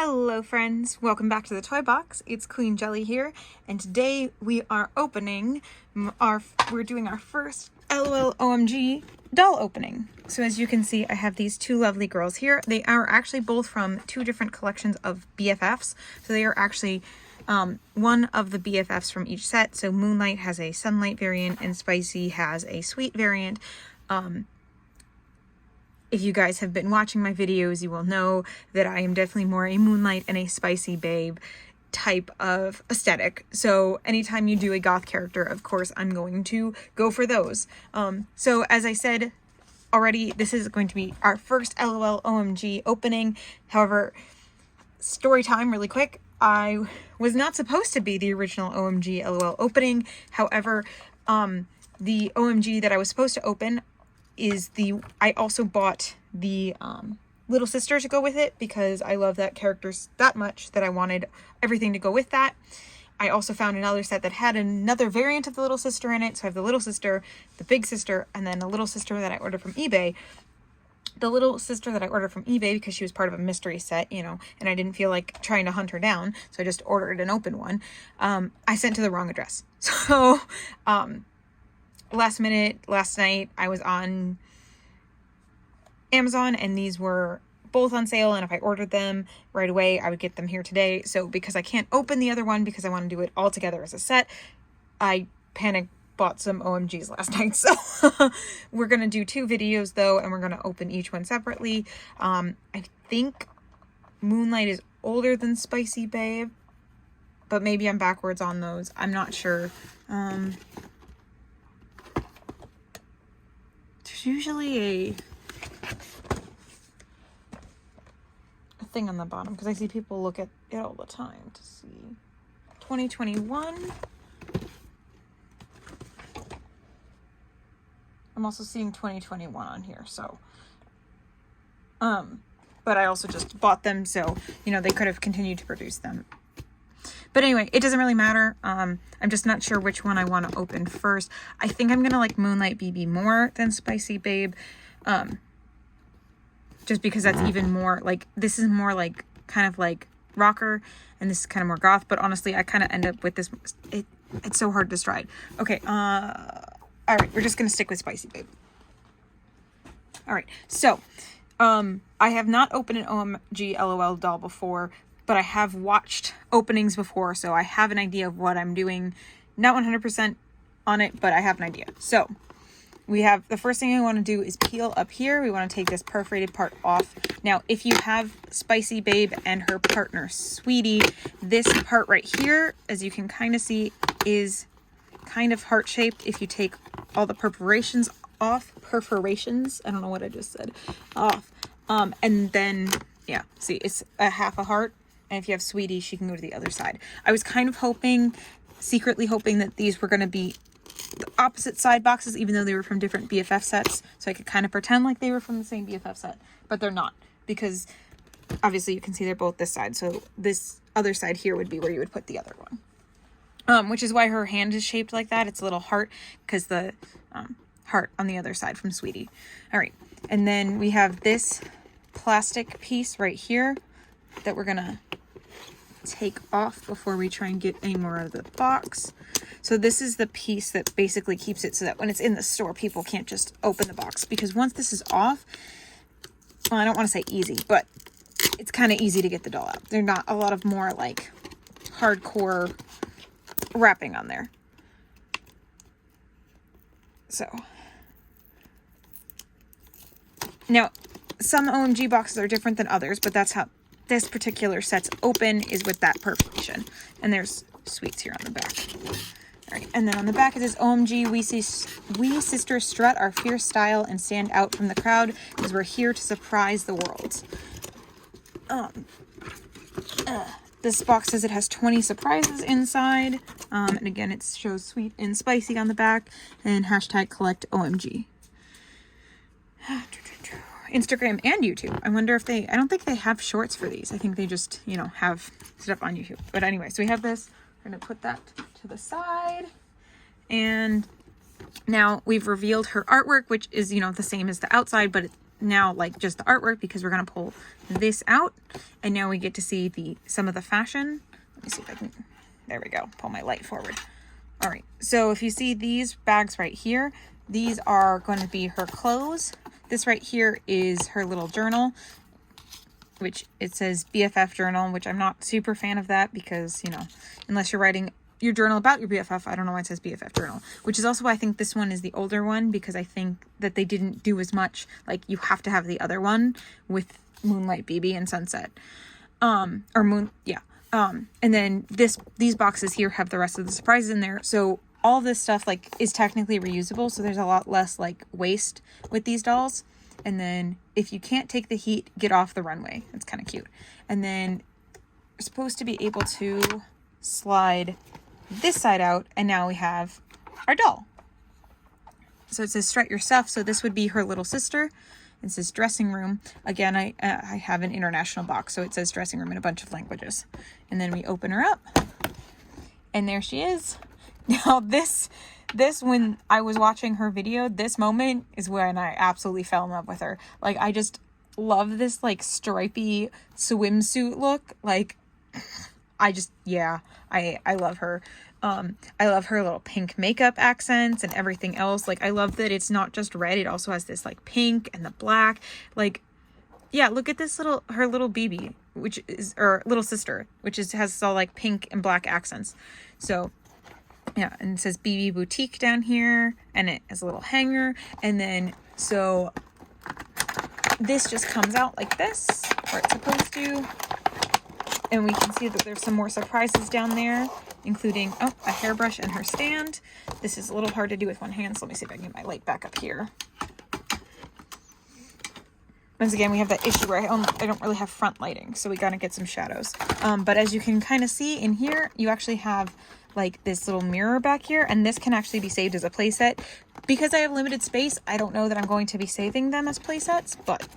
Hello friends, welcome back to the Toy Box. It's Queen Jelly here, and today we are opening we're doing our first LOL OMG doll opening. So as you can see, I have these two lovely girls here. They are actually both from two different collections of BFFs. So they are actually one of the BFFs from each set. So Moonlight has a Sunlight variant and Spicy has a Sweet variant. If you guys have been watching my videos, you will know that I am definitely more a Moonlight and a Spicy Babe type of aesthetic. So anytime you do a goth character, of course, I'm going to go for those. So as I said already, this is going to be our first LOL OMG opening. However, story time really quick. I was not supposed to be the original OMG LOL opening. However, the OMG that I was supposed to open is I also bought the little sister to go with it because I love that character that much that I wanted everything to go with that. I also found another set that had another variant of the little sister in it. So I have the little sister, the big sister, and then the little sister that I ordered from eBay. The little sister that I ordered from eBay because she was part of a mystery set, you know, and I didn't feel like trying to hunt her down. So I just ordered an open one. I sent to the wrong address. So, last minute, last night, I was on Amazon and these were both on sale, and if I ordered them right away, I would get them here today. So because I can't open the other one because I want to do it all together as a set, I panicked, bought some OMGs last night. So we're going to do two videos though, and we're going to open each one separately. I think Moonlight is older than Spicy Babe, but maybe I'm backwards on those. I'm not sure. There's usually a thing on the bottom because I see people look at it all the time to see 2021. I'm also seeing 2021 on here, so but I also just bought them, so you know they could have continued to produce them. But anyway, it doesn't really matter. I'm just not sure which one I want to open first. I think I'm going to like Moonlight BB more than Spicy Babe. Just because that's even more, like, this is more like, kind of like rocker, and this is kind of more goth. But honestly, I kind of end up with this. It's so hard to stride. Okay, all right, we're just going to stick with Spicy Babe. All right, so, I have not opened an OMG LOL doll before, but I have watched openings before, so I have an idea of what I'm doing. Not 100% on it, but I have an idea. So we have, the first thing I want to do is peel up here. We want to take this perforated part off. Now, if you have Spicy Babe and her partner, Sweetie, this part right here, as you can kind of see, is kind of heart-shaped if you take all the perforations off. I don't know what I just said. Off. And then, yeah, see, it's a half a heart. And if you have Sweetie, she can go to the other side. I was kind of hoping, secretly hoping that these were going to be the opposite side boxes, even though they were from different BFF sets. So I could kind of pretend like they were from the same BFF set. But they're not. Because obviously you can see they're both this side. So this other side here would be where you would put the other one. Which is why her hand is shaped like that. It's a little heart. Because the heart on the other side from Sweetie. Alright. And then we have this plastic piece right here that we're going to take off before we try and get any more out of the box. So this is the piece that basically keeps it so that when it's in the store, people can't just open the box. Because once this is off, well, I don't want to say easy, but it's kind of easy to get the doll out. There's not a lot of more like hardcore wrapping on there. So now some OMG boxes are different than others, but that's how this particular set's open, is with that perforation. And there's sweets here on the back. All right, and then on the back it says, OMG, we sisters strut our fierce style and stand out from the crowd because we're here to surprise the world. This box says it has 20 surprises inside. And again, it shows Sweet and Spicy on the back and hashtag collect OMG. Instagram and YouTube. I wonder if I don't think they have shorts for these. I think they just, you know, have stuff on YouTube. But anyway, so we have this. We're going to put that to the side. And now we've revealed her artwork, which is, you know, the same as the outside, but now like just the artwork, because we're going to pull this out, and now we get to see some of the fashion. Let me see if I can, there we go, pull my light forward. All right, so if you see these bags right here, these are going to be her clothes. This right here is her little journal, which it says BFF journal, which I'm not super fan of that, because, you know, unless you're writing your journal about your BFF, I don't know why it says BFF journal, which is also why I think this one is the older one, because I think that they didn't do as much, like you have to have the other one with Moonlight BB and Sunset, or Moon, yeah. And then these boxes here have the rest of the surprises in there. So all this stuff like is technically reusable. So there's a lot less like waste with these dolls. And then if you can't take the heat, get off the runway. It's kind of cute. And then you're supposed to be able to slide this side out, and now we have our doll. So it says strut your stuff. So this would be her little sister. It says dressing room. Again, I have an international box, so it says dressing room in a bunch of languages. And then we open her up, and there she is. Now this when I was watching her video, this moment is when I absolutely fell in love with her. Like, I just love this like stripy swimsuit look. Like, I love her. I love her little pink makeup accents and everything else. Like, I love that it's not just red, it also has this like pink and the black. Like, yeah, look at this her little BB, or little sister, has all like pink and black accents. So yeah, and it says BB Boutique down here, and it has a little hanger. And then, so this just comes out like this, where it's supposed to. And we can see that there's some more surprises down there, including, a hairbrush and her stand. This is a little hard to do with one hand, so let me see if I can get my light back up here. Once again, we have that issue where I don't really have front lighting, so we gotta get some shadows. But as you can kind of see in here, you actually have like this little mirror back here, and this can actually be saved as a playset. Because I have limited space, I don't know that I'm going to be saving them as playsets, but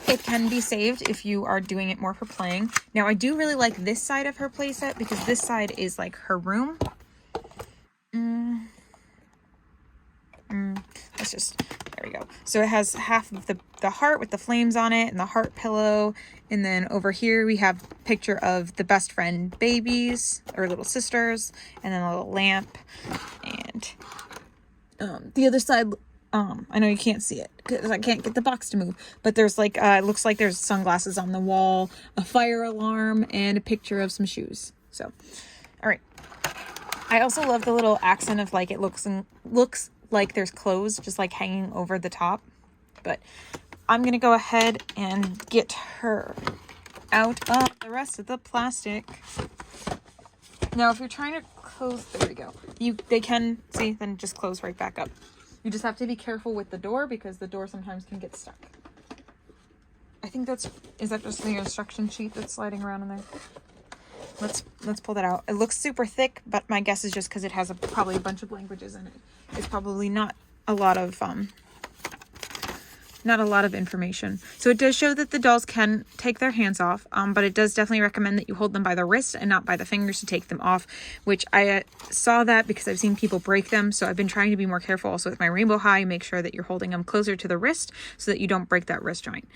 it can be saved if you are doing it more for playing. Now, I do really like this side of her playset, because this side is like her room. Let's just, there we go. So it has half of the heart with the flames on it and the heart pillow. And then over here we have a picture of the best friend babies, or little sisters, and then a little lamp. And the other side, I know you can't see it because I can't get the box to move, but there's like, it looks like there's sunglasses on the wall, a fire alarm, and a picture of some shoes. So, all right. I also love the little accent of like, it looks like there's clothes just like hanging over the top. But I'm going to go ahead and get her out of the rest of the plastic. Now, if you're trying to close, there we go. They can, see, then just close right back up. You just have to be careful with the door, because the door sometimes can get stuck. I think is that just the instruction sheet that's sliding around in there? Let's pull that out. It looks super thick, but my guess is just because it has probably a bunch of languages in it. It's probably not a lot of information. So it does show that the dolls can take their hands off, but it does definitely recommend that you hold them by the wrist and not by the fingers to take them off, which I saw that because I've seen people break them. So I've been trying to be more careful also with my Rainbow High, make sure that you're holding them closer to the wrist so that you don't break that wrist joint.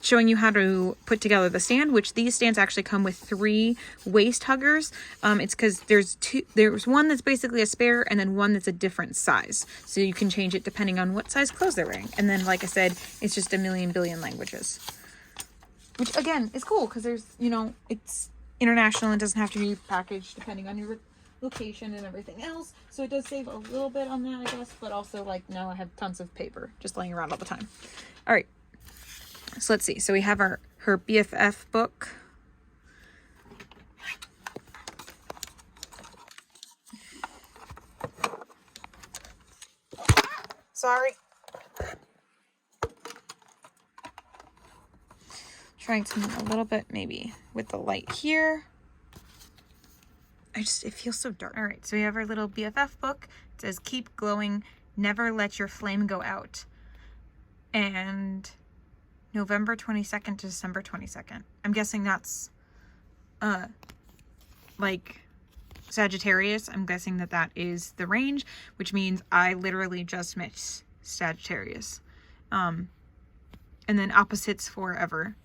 Showing you how to put together the stand, which these stands actually come with 3 waist huggers. It's because there's one that's basically a spare, and then one that's a different size. So you can change it depending on what size clothes they're wearing. And then, like I said, it's just a million billion languages. Which, again, is cool, because there's, it's international and doesn't have to be packaged depending on your location and everything else. So it does save a little bit on that, I guess. But also, like, now I have tons of paper just laying around all the time. All right. So let's see. So we have her BFF book. Sorry. Trying to move a little bit maybe with the light here. It feels so dark. All right. So we have our little BFF book. It says, keep glowing, never let your flame go out. And November 22nd to December 22nd. I'm guessing that's like Sagittarius. I'm guessing that is the range, which means I literally just missed Sagittarius. And then opposites forever.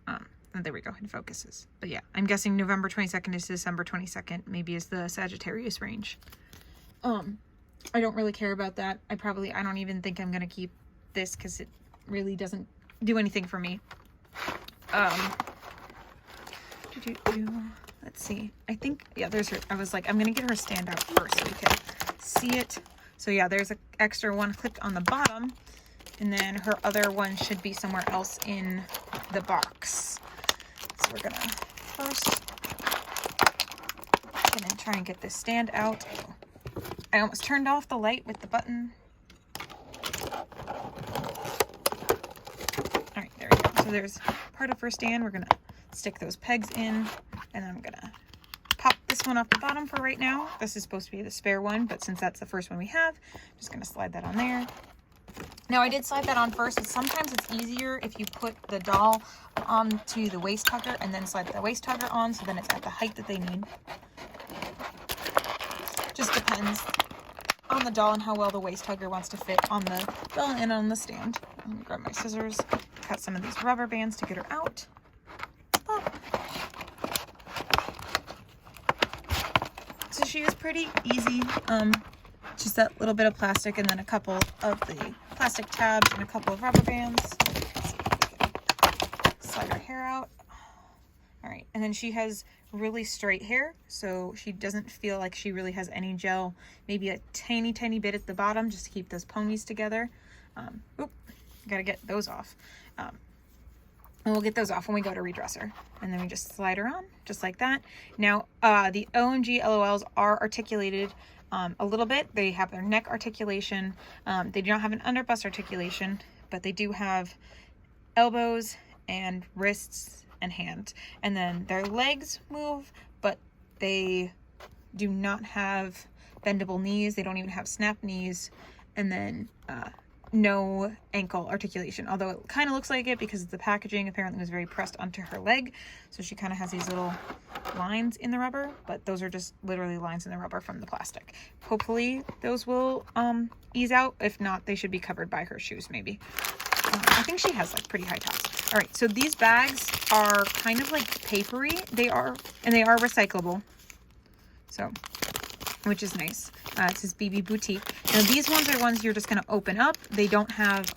And there we go, it focuses. But yeah, I'm guessing November 22nd is December 22nd, maybe is the Sagittarius range. I don't really care about that. I don't even think I'm gonna keep this because it really doesn't do anything for me. Let's see. I think, yeah, there's her. I was like, I'm gonna get her stand out first so we can see it. So yeah, there's an extra one clip on the bottom, and then her other one should be somewhere else in the box. So we're gonna first try and get this stand out. I almost turned off the light with the button. All right, there we go. So there's part of her stand. We're gonna stick those pegs in, and then I'm gonna pop this one off the bottom for right now. This is supposed to be the spare one, but since that's the first one we have, I'm just gonna slide that on there. Now I did slide that on first, and sometimes it's easier if you put the doll onto the waist hugger and then slide the waist hugger on, so then it's at the height that they need. Just depends on the doll and how well the waist hugger wants to fit on the doll and on the stand. I'm gonna grab my scissors, cut some of these rubber bands to get her out. Oh. So she is pretty easy. Just that little bit of plastic and then a couple of the plastic tabs and a couple of rubber bands. Slide her hair out. All right, and then she has really straight hair, so she doesn't feel like she really has any gel. Maybe a tiny bit at the bottom just to keep those ponies together. Gotta get those off. And we'll get those off when we go to redress her. And then we just slide her on, just like that. Now, the OMG LOLs are articulated a little bit. They have their neck articulation. They do not have an underbust articulation, but they do have elbows and wrists and hand. And then their legs move, but they do not have bendable knees. They don't even have snap knees. And then no ankle articulation, although it kind of looks like it because the packaging apparently was very pressed onto her leg. So she kind of has these little lines in the rubber, but those are just literally lines in the rubber from the plastic. Hopefully those will ease out. If not, they should be covered by her shoes maybe. I think she has like pretty high tops. All right, so these bags are kind of like papery. They are recyclable. So, which is nice. It says BB Boutique. Now these ones are ones you're just going to open up. They don't have,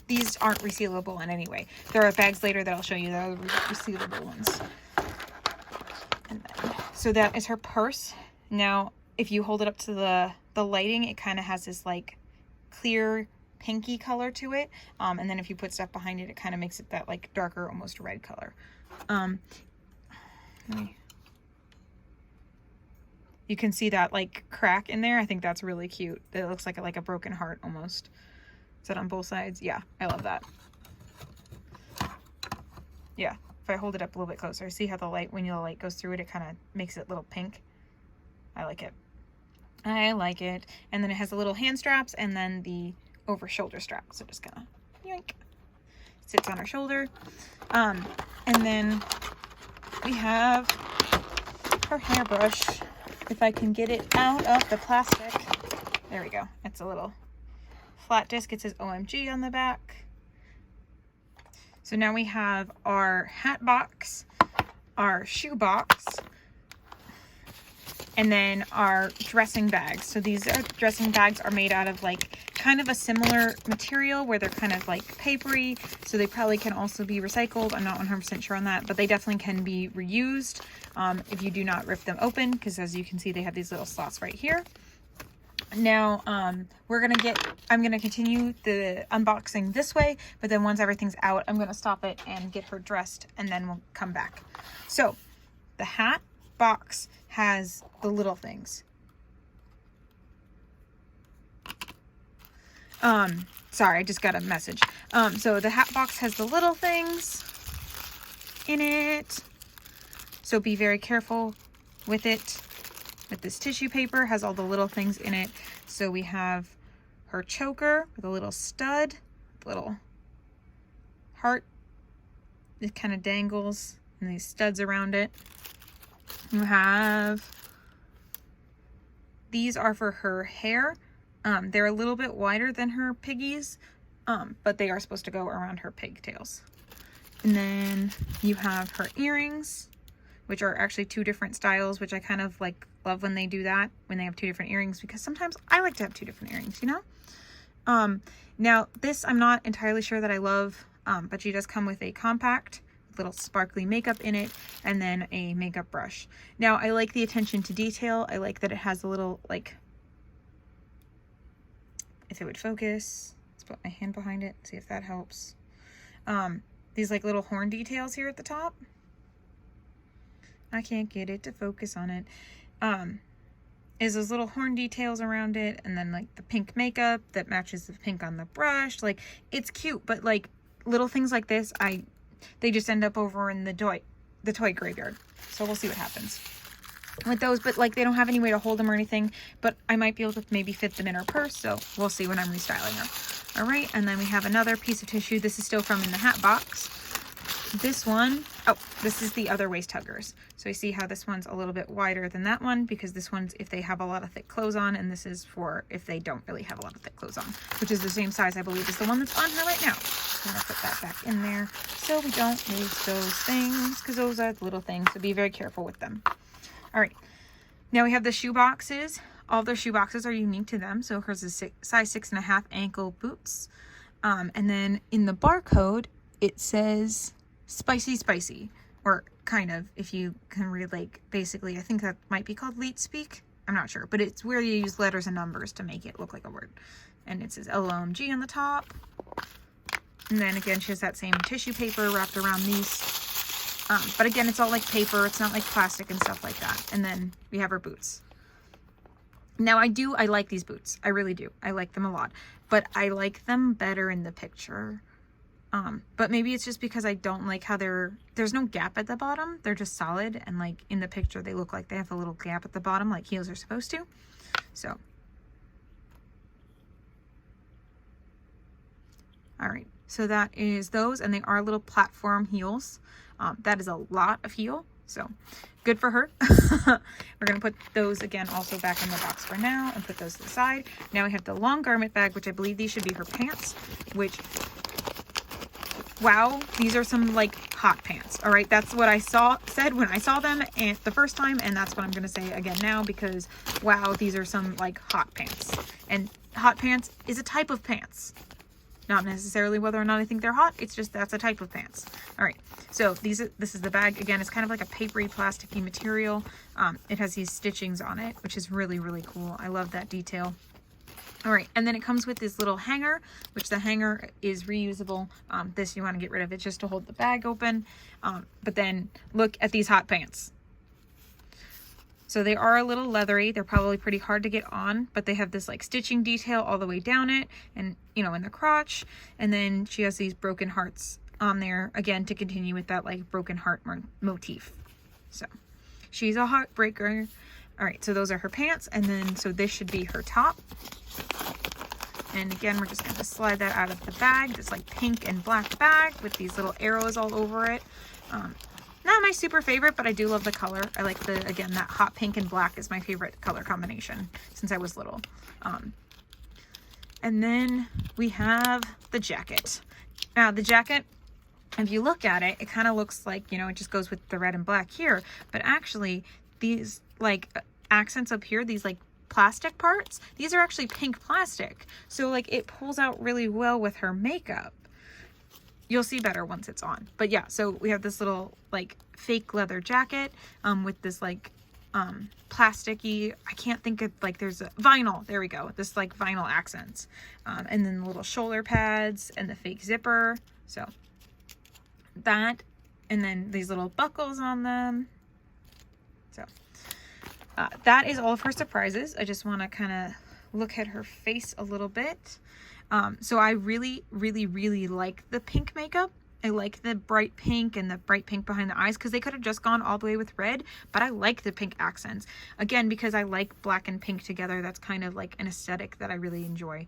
these aren't resealable in any way. There are bags later that I'll show you that are resealable ones. And then, so that is her purse. Now, if you hold it up to the lighting, it kind of has this like clear pinky color to it. And then if you put stuff behind it, it kind of makes it that like darker, almost red color. You can see that like crack in there. I think that's really cute. It looks like a broken heart almost. Is that on both sides? Yeah, I love that. Yeah, if I hold it up a little bit closer, see how the light, when the light goes through it, it kind of makes it a little pink. I like it. I like it. And then it has the little hand straps and then the over shoulder strap. So just gonna yoink. Sits on her shoulder. And then we have her hairbrush. If I can get it out of the plastic. There we go. It's a little flat disc. It says OMG on the back. So now we have our hat box, our shoe box, and then our dressing bags. So these dressing bags are made out of like kind of a similar material where they're kind of like papery. So they probably can also be recycled. I'm not 100% sure on that, but they definitely can be reused if you do not rip them open, because as you can see, they have these little slots right here. Now, I'm going to continue the unboxing this way, but then once everything's out, I'm going to stop it and get her dressed, and then we'll come back. So the hat box has the little things. Sorry, I just got a message. So the hat box has the little things in it. So be very careful with it. With this tissue paper, has all the little things in it. So we have her choker with a little stud, little heart. It kind of dangles and these studs around it. You have, these are for her hair. They're a little bit wider than her piggies, but they are supposed to go around her pigtails. And then you have her earrings, which are actually 2 different styles, which I kind of like love when they do that, when they have 2 different earrings, because sometimes I like to have 2 different earrings, you know? Now this I'm not entirely sure that I love, but she does come with a compact, little sparkly makeup in it, and then a makeup brush. Now I like the attention to detail. I like that it has a little, like, if it would focus, let's put my hand behind it, see if that helps. These like little horn details here at the top. I can't get it to focus on it. Is those little horn details around it, and then like the pink makeup that matches the pink on the brush. Like, it's cute, but like little things like this, they just end up over in the toy graveyard. So we'll see what happens with those, but like they don't have any way to hold them or anything, but I might be able to maybe fit them in her purse, so we'll see when I'm restyling her. All right, and then we have another piece of tissue. This is still from in the hat box. This one, oh, this is the other waist huggers. So you see how this one's a little bit wider than that one, because this one's if they have a lot of thick clothes on, and this is for if they don't really have a lot of thick clothes on, which is the same size, I believe, as the one that's on her right now. So I'm gonna put that back in there so we don't lose those things, because those are little things, so be very careful with them. All right, now we have the shoe boxes. All their shoe boxes are unique to them. So hers is size 6.5 ankle boots. And then in the barcode, it says spicy, or kind of, if you can read, like, basically, I think that might be called leet speak. I'm not sure, but it's where you use letters and numbers to make it look like a word. And it says OMG on the top. And then again, she has that same tissue paper wrapped around these. But again, it's all like paper. It's not like plastic and stuff like that. And then we have her boots. Now I like these boots. I really do. I like them a lot, but I like them better in the picture. But maybe it's just because I don't like how there's no gap at the bottom. They're just solid. And like in the picture, they look like they have a little gap at the bottom, like heels are supposed to. So. All right. So that is those, and they are little platform heels. That is a lot of heel, so good for her. We're going to put those again also back in the box for now and put those to the side. Now we have the long garment bag, which I believe these should be her pants, which, wow, these are some like hot pants. All right, that's what I said when I saw them and the first time, and that's what I'm going to say again now, because wow, these are some like hot pants. And hot pants is a type of pants. Not necessarily whether or not I think they're hot. It's just that's a type of pants. All right. So this is the bag. Again, it's kind of like a papery, plasticky material. It has these stitchings on it, which is really, really cool. I love that detail. All right. And then it comes with this little hanger, which the hanger is reusable. This you want to get rid of it just to hold the bag open. But then look at these hot pants. So they are a little leathery. They're probably pretty hard to get on, but they have this like stitching detail all the way down it and, you know, in the crotch. And then she has these broken hearts on there, again, to continue with that like broken heart motif. So she's a heartbreaker. All right, so those are her pants. And then, so this should be her top. And again, we're just going to slide that out of the bag. This like pink and black bag with these little arrows all over it. Not my super favorite, but I do love the color. I like again, that hot pink and black is my favorite color combination since I was little. And then we have the jacket. Now the jacket, if you look at it, it kind of looks like, you know, it just goes with the red and black here, but actually these like accents up here, these like plastic parts, these are actually pink plastic. So like it pulls out really well with her makeup. You'll see better once it's on. But yeah, so we have this little like fake leather jacket with this like plasticky, I can't think of, like, there's a vinyl, there we go, this like vinyl accents, and then the little shoulder pads and the fake zipper. So that, and then these little buckles on them. So that is all of her surprises. I just want to kind of look at her face a little bit. So I really, really, really like the pink makeup. I like the bright pink and the bright pink behind the eyes, because they could have just gone all the way with red, but I like the pink accents. Again, because I like black and pink together. That's kind of like an aesthetic that I really enjoy.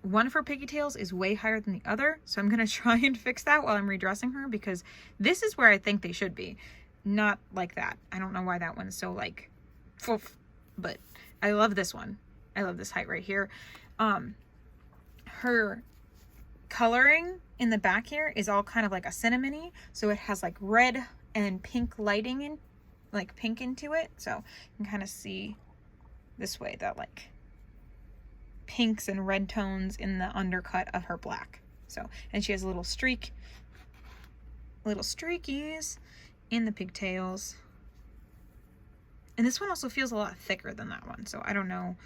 One of her pigtails is way higher than the other, so I'm going to try and fix that while I'm redressing her, because this is where I think they should be. Not like that. I don't know why that one's so like, but I love this one. I love this height right here. Her coloring in the back here is all kind of like a cinnamony, so it has like red and pink lighting in, like pink into it, so you can kind of see this way that like pinks and red tones in the undercut of her black. So, and she has a little streak, little streakies in the pigtails. And this one also feels a lot thicker than that one, so I don't know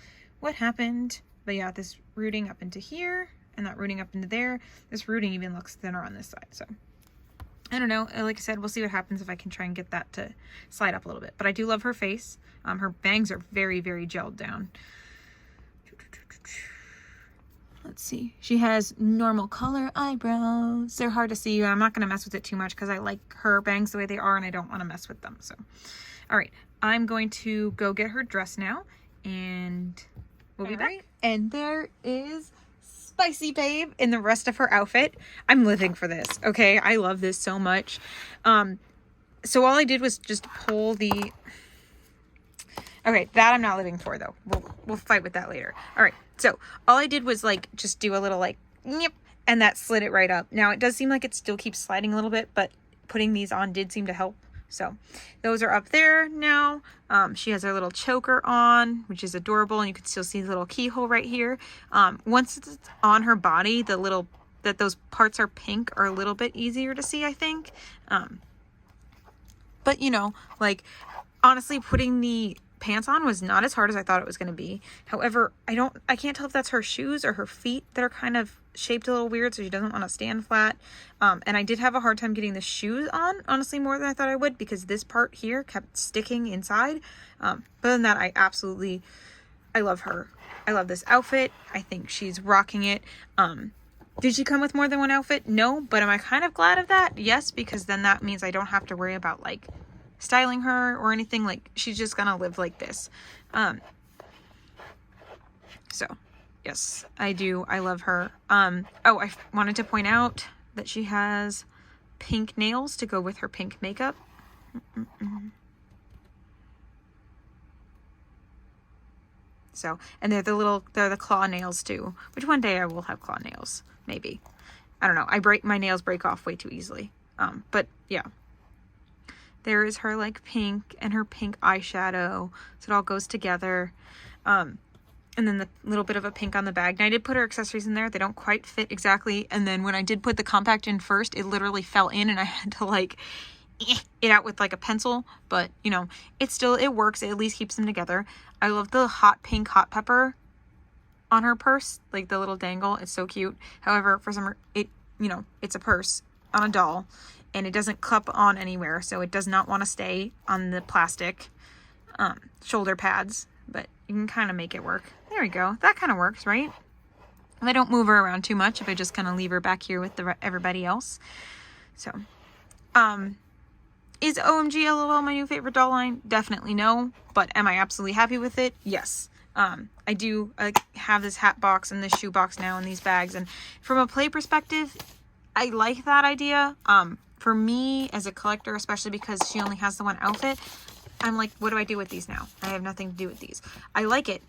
what happened. But yeah, this rooting up into here and that rooting up into there. This rooting even looks thinner on this side, so I don't know. Like I said, we'll see what happens if I can try and get that to slide up a little bit. But I do love her face. Her bangs are very, very gelled down. Let's see. She has normal color eyebrows. They're hard to see. I'm not going to mess with it too much because I like her bangs the way they are and I don't want to mess with them. So, all right. I'm going to go get her dress now and we'll be back. And there is Spicy Babe in the rest of her outfit. I'm living for this. Okay. I love this so much. So all I did was just pull the... Okay, that I'm not living for though. We'll fight with that later. All right, so all I did was like just do a little like yep, and that slid it right up. Now it does seem like it still keeps sliding a little bit, but putting these on did seem to help. So those are up there now. She has her little choker on, which is adorable, and you can still see the little keyhole right here. Once it's on her body, those parts are pink are a little bit easier to see, I think. But you know, like honestly, putting the pants on was not as hard as I thought it was going to be. However, I can't tell if that's her shoes or her feet that are kind of shaped a little weird, so she doesn't want to stand flat. And I did have a hard time getting the shoes on, honestly, more than I thought I would, because this part here kept sticking inside. But other than that, I love her. I love this outfit. I think she's rocking it. Did she come with more than one outfit? No, but am I kind of glad of that? Yes, because then that means I don't have to worry about like styling her or anything. Like she's just gonna live like this. So yes, I do. I love her. Oh, I wanted to point out that she has pink nails to go with her pink makeup. So, and they're the claw nails too, which one day I will have claw nails, maybe. I don't know. My nails break off way too easily. But yeah. There is her like pink and her pink eyeshadow. So it all goes together. And then the little bit of a pink on the bag. And I did put her accessories in there. They don't quite fit exactly. And then when I did put the compact in first, it literally fell in and I had to like it out with like a pencil. But you know, it works. It at least keeps them together. I love the hot pink hot pepper on her purse. Like the little dangle. It's so cute. However, for some it's a purse on a doll. And it doesn't cup on anywhere, so it does not want to stay on the plastic shoulder pads, but you can kind of make it work. There we go. That kind of works, right? If I don't move her around too much, if I just kind of leave her back here with everybody else. So, is OMG LOL my new favorite doll line? Definitely no, but am I absolutely happy with it? Yes. I do have this hat box and this shoe box now and these bags, and from a play perspective, I like that idea. For me as a collector, especially because she only has the one outfit, I'm like, what do I do with these now? I have nothing to do with these. I like it.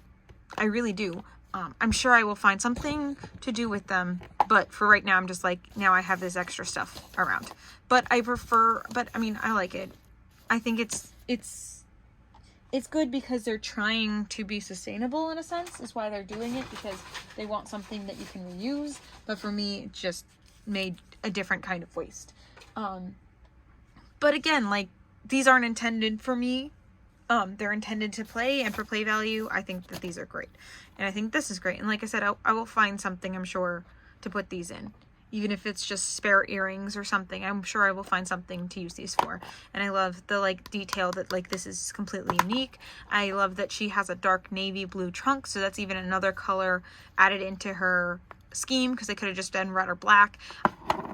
I really do. I'm sure I will find something to do with them. But for right now, I'm just like, now I have this extra stuff around. But I mean, I like it. I think it's good because they're trying to be sustainable in a sense. Is why they're doing it, because they want something that you can reuse. But for me, it just made a different kind of waste. But again, like, these aren't intended for me. They're intended to play, and for play value, I think that these are great. And I think this is great. And like I said, I will find something, I'm sure, to put these in. Even if it's just spare earrings or something, I'm sure I will find something to use these for. And I love the like detail that like this is completely unique. I love that she has a dark navy blue trunk, so that's even another color added into her scheme, because they could have just done red or black.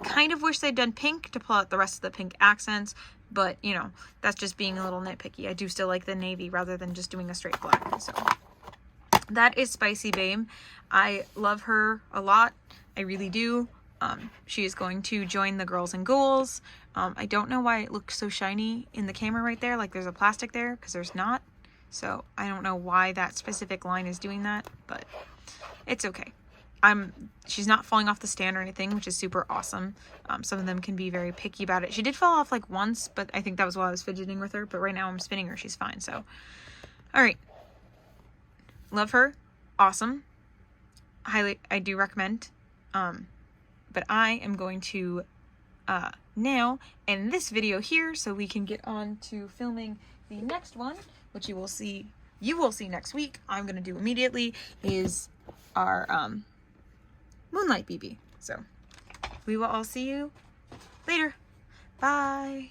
Kind of wish they'd done pink to pull out the rest of the pink accents, but you know, that's just being a little nitpicky. I do still like the navy rather than just doing a straight black. So that is Spicy Babe. I love her a lot. I really do. She is going to join the girls and ghouls. I don't know why it looked so shiny in the camera right there, like there's a plastic there, because there's not. So I don't know why that specific line is doing that, but it's okay. She's not falling off the stand or anything, which is super awesome. Some of them can be very picky about it. She did fall off like once, but I think that was while I was fidgeting with her. But right now I'm spinning her. She's fine. So, all right. Love her. Awesome. I do recommend. But I am going to now end this video here so we can get on to filming the next one, which you will see next week. I'm going to do immediately is our Moonlight BB. So we will all see you later. Bye.